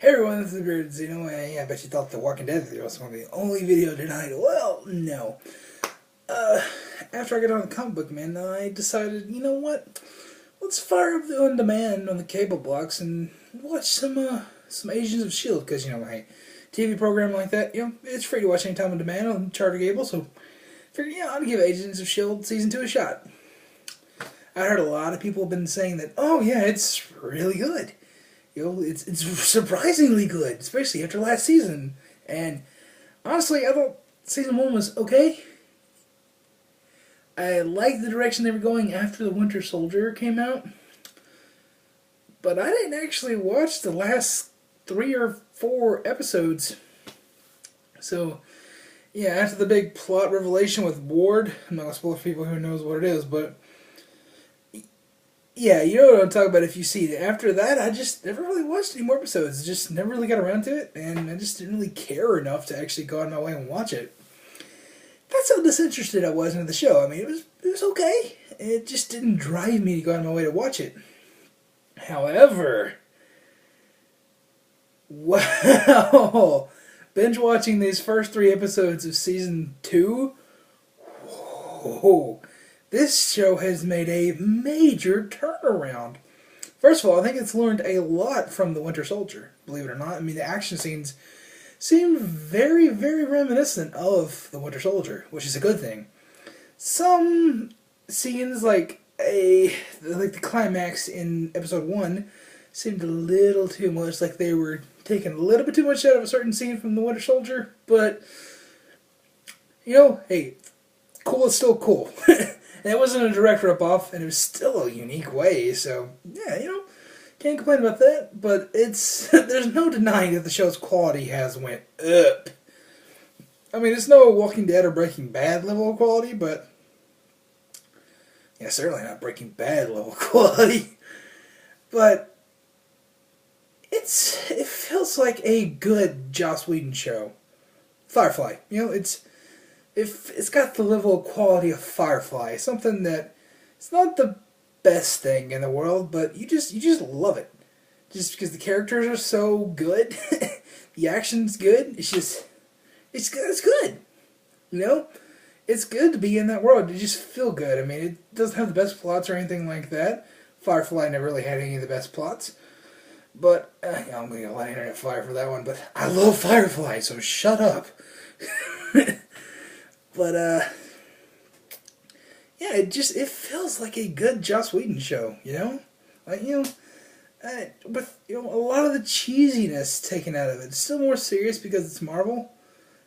Hey everyone, this is Beards. I bet you thought the Walking Dead video was going to be the only video tonight. Well, no. After I got on the comic book, man, I decided, you know what? Let's fire up the on demand on the cable box and watch some Agents of S.H.I.E.L.D. Because, hey, TV program like that, it's free to watch anytime on demand on Charter Cable, so figured, I'd give Agents of S.H.I.E.L.D. Season 2 a shot. I heard a lot of people have been saying that, oh yeah, it's really good. It's surprisingly good, especially after last season. And honestly, I thought season 1 was okay. I liked the direction they were going after the Winter Soldier came out. But I didn't actually watch the last 3 or 4 episodes. So, yeah, after the big plot revelation with Ward, I'm not going to spoil for people who knows what it is, but yeah, you know what I'm talking about if you see it. After that, I just never really watched any more episodes. Just never really got around to it, and I just didn't really care enough to actually go out of my way and watch it. That's how disinterested I was in the show. I mean, it was okay. It just didn't drive me to go out of my way to watch it. However, wow, binge watching these first 3 episodes of season 2, whoa. This show has made a major turnaround. First of all, I think it's learned a lot from the Winter Soldier, believe it or not. I mean, the action scenes seem very, very reminiscent of the Winter Soldier, which is a good thing. Some scenes, like the climax in episode 1, seemed a little too much like they were taking a little bit too much out of a certain scene from the Winter Soldier, but, hey, cool is still cool. And it wasn't a direct rip-off, and it was still a unique way, so, yeah, can't complain about that, but there's no denying that the show's quality has went up. I mean, it's no Walking Dead or Breaking Bad level of quality, but, yeah, certainly not Breaking Bad level quality, but it feels like a good Joss Whedon show. Firefly, it's got the level of quality of Firefly, something that it's not the best thing in the world, but you just love it, just because the characters are so good, the action's good. It's good, It's good to be in that world. You just feel good. I mean, it doesn't have the best plots or anything like that. Firefly never really had any of the best plots, but I'm gonna light internet fire for that one. But I love Firefly, so shut up. But, yeah, it feels like a good Joss Whedon show, Like, with, a lot of the cheesiness taken out of it. It's still more serious because it's Marvel.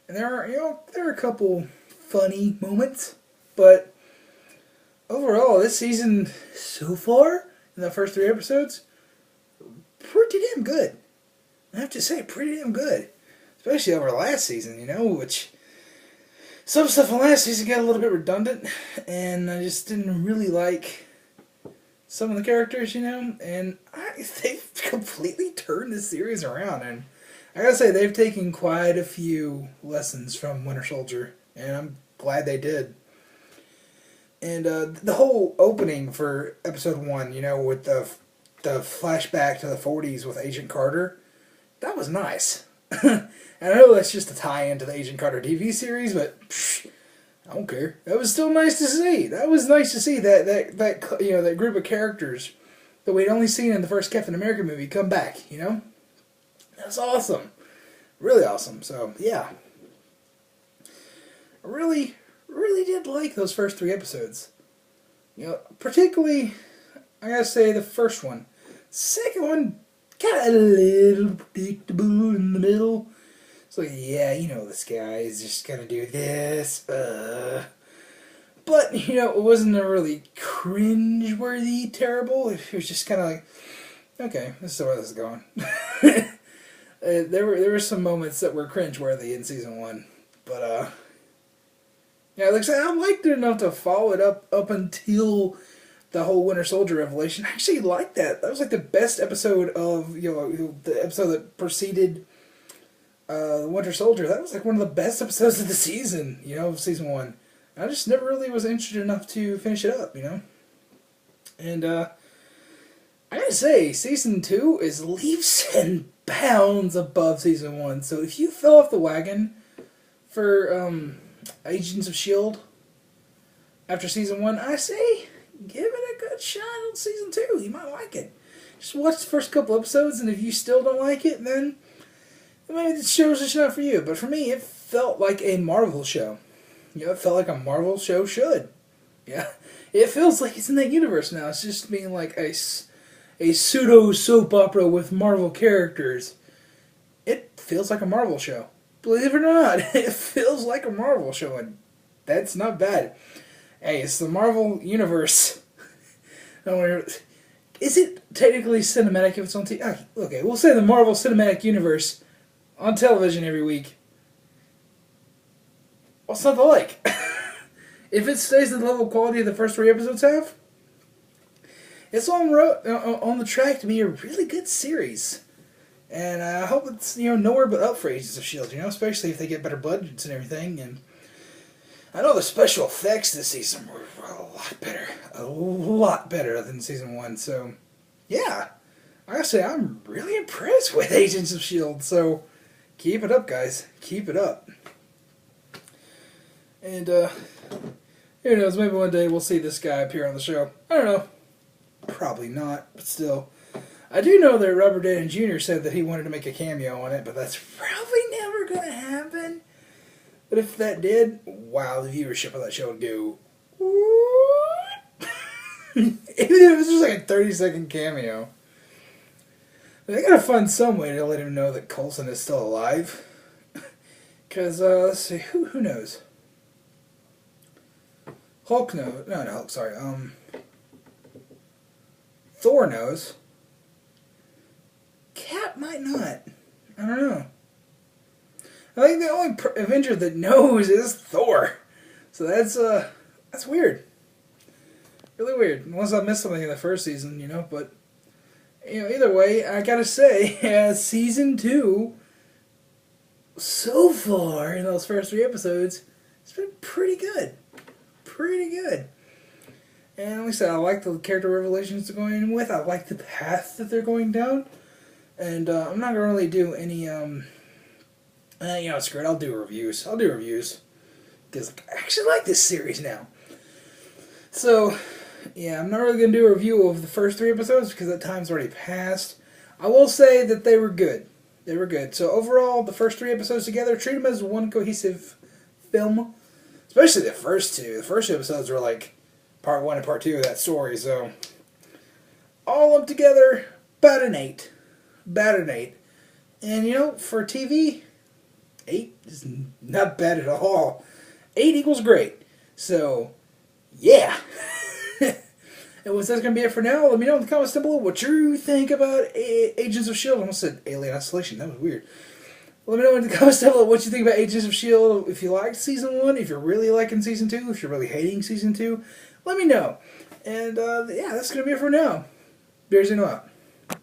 And there are a couple funny moments. But, overall, this season, so far, in the first 3 episodes, pretty damn good. I have to say, pretty damn good. Especially over last season, which some stuff from last season got a little bit redundant, and I just didn't really like some of the characters, and they've completely turned the series around, and I gotta say, they've taken quite a few lessons from Winter Soldier, and I'm glad they did. And the whole opening for episode 1, with the flashback to the 40s with Agent Carter, that was nice. And I know that's just a tie-in to the Agent Carter TV series, but I don't care. That was still nice to see. That was nice to see that group of characters that we'd only seen in the first Captain America movie come back. That was awesome, really awesome. So yeah, I really, really did like those first 3 episodes. Particularly, I gotta say the first one. Second one, got a little predictable in the middle. It's like, yeah, this guy is just gonna do this, But, it wasn't a really cringe-worthy terrible. It was just kind of like, okay, this is where this is going. There were some moments that were cringe-worthy in season 1, but, yeah, like I said, I liked it enough to follow it up until the whole Winter Soldier revelation. I actually liked that. That was like the best episode of, the episode that preceded the Winter Soldier. That was like one of the best episodes of the season, of season 1. I just never really was interested enough to finish it up, And, I gotta say, season 2 is leaps and pounds above season 1. So if you fell off the wagon for Agents of S.H.I.E.L.D. after season 1, I say give it a good shot on season 2. You might like it. Just watch the first couple episodes, and if you still don't like it, then maybe the show's just not for you. But for me, it felt like a Marvel show. You know, it felt like a Marvel show should. Yeah, it feels like it's in that universe now. It's just being like a pseudo soap opera with Marvel characters. It feels like a Marvel show. Believe it or not, it feels like a Marvel show, and that's not bad. Hey, it's the Marvel universe. Is it technically cinematic if it's on TV? Okay, we'll say the Marvel Cinematic Universe on television every week. What's not to like? If it stays at the level of quality the first 3 episodes have, it's on the track to be a really good series. And I hope it's nowhere but up for Agents of S.H.I.E.L.D. Especially if they get better budgets and everything. And I know the special effects this season were a lot better than season 1. So yeah, I gotta say I'm really impressed with Agents of S.H.I.E.L.D. So keep it up, guys. Keep it up. And who knows? Maybe one day we'll see this guy appear on the show. I don't know. Probably not, but still. I do know that Robert Downey Jr. said that he wanted to make a cameo on it, but that's probably never going to happen. But if that did, wow, the viewership of that show would go, what? Even if it was just like a 30-second cameo. They gotta find some way to let him know that Coulson is still alive. Because, let's see, who knows? Hulk knows. No, Hulk, sorry. Thor knows. Cap might not. I don't know. I think the only Avenger that knows is Thor. So that's weird. Really weird. Unless I missed something in the first season, but either way, I gotta say, season 2 so far in those first 3 episodes, it's been pretty good. Pretty good. And like I said, I like the character revelations they're going with. I like the path that they're going down. And I'm not going to really do any, screw it, I'll do reviews. Because I actually like this series now. So, yeah, I'm not really going to do a review of the first 3 episodes because that time's already passed. I will say that they were good. They were good. So overall, the first 3 episodes together, treat them as one cohesive film. Especially the first 2. The first 2 episodes were like part 1 and part 2 of that story. So, all of them together, about an 8. About an 8. And, for TV, 8 is not bad at all. 8 equals great. So, yeah. And what's that going to be it for now? Let me know in the comments down below what you think about Agents of S.H.I.E.L.D. I almost said Alien Isolation. That was weird. Let me know in the comments down below what you think about Agents of S.H.I.E.L.D. If you liked Season 1, if you're really liking Season 2, if you're really hating Season 2, let me know. And, yeah, that's going to be it for now. Bears in out.